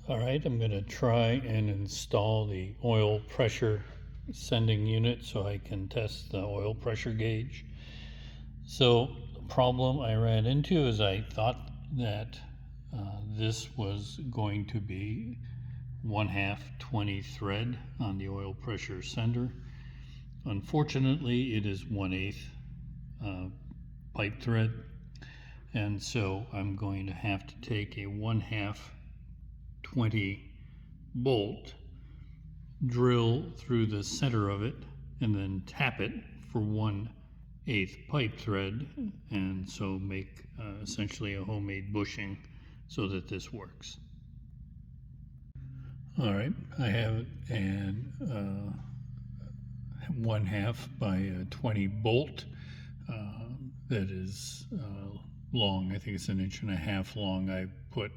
All right, I'm going to try and install the oil pressure sending unit so I can test the oil pressure gauge. So the problem I ran into is I thought that this was going to be 1/2 20 thread on the oil pressure sender. Unfortunately, it is 1/8 pipe thread, and so I'm going to have to take a 1/2 20 bolt, drill through the center of it, and then tap it for 1/8 pipe thread, and so make essentially a homemade bushing so that this works. All right, I have an 1/2 by 20 bolt that is long. I think it's 1.5 inches long. I put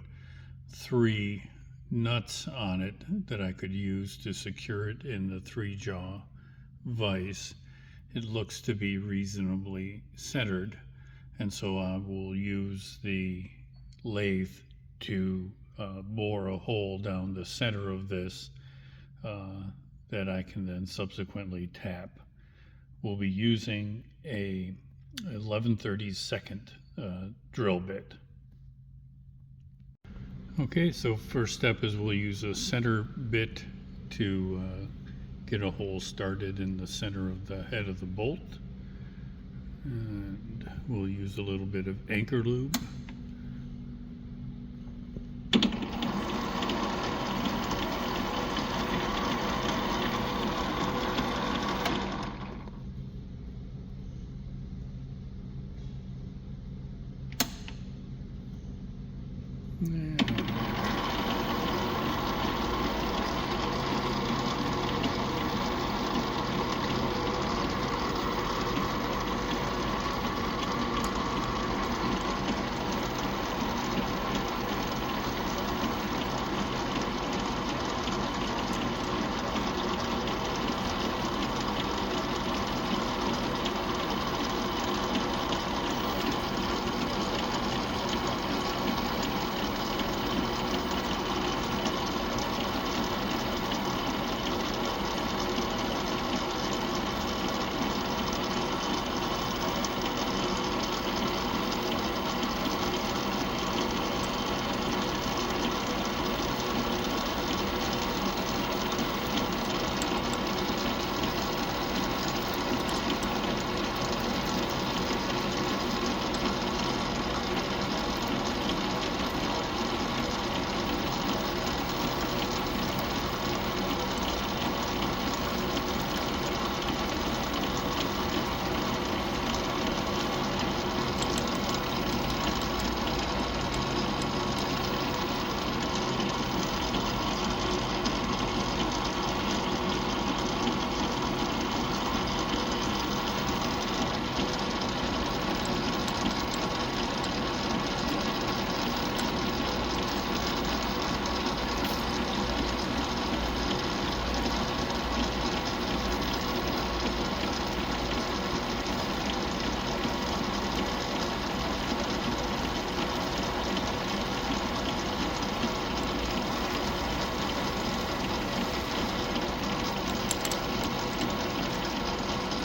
3 nuts on it that I could use to secure it in the 3-jaw vise. It looks to be reasonably centered, and so I will use the lathe to bore a hole down the center of this that I can then subsequently tap. We'll be using a 11/32 drill bit. Okay, so first step is we'll use a center bit to get a hole started in the center of the head of the bolt. And we'll use a little bit of anchor lube.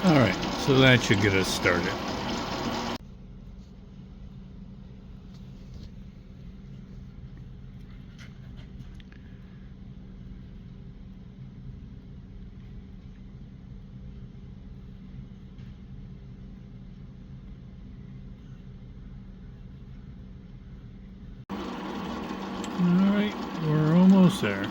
All right, so that should get us started. All right, we're almost there.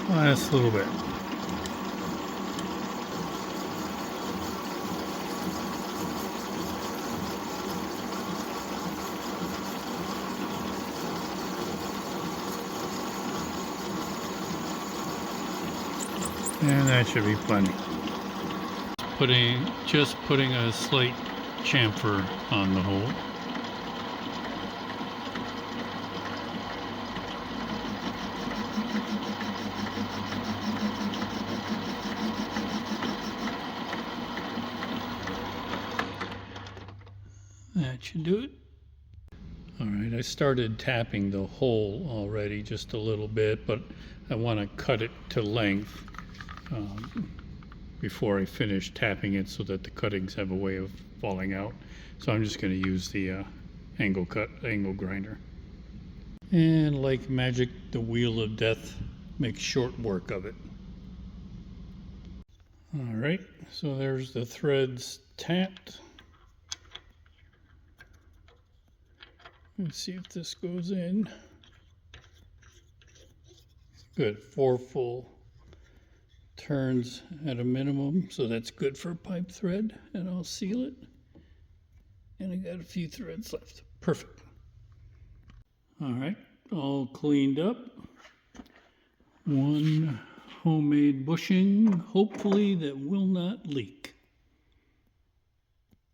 Last little bit. And that should be plenty. Just putting a slight chamfer on the hole. That should do it. All right, I started tapping the hole already just a little bit, but I want to cut it to length before I finish tapping it so that the cuttings have a way of falling out. So I'm just going to use the angle grinder. And like magic, the wheel of death makes short work of it. All right, so there's the threads tapped. Let's see if this goes in. Good, 4 full turns at a minimum, so that's good for pipe thread, and I'll seal it. And I got a few threads left. Perfect. All right, all cleaned up. One homemade bushing, hopefully that will not leak.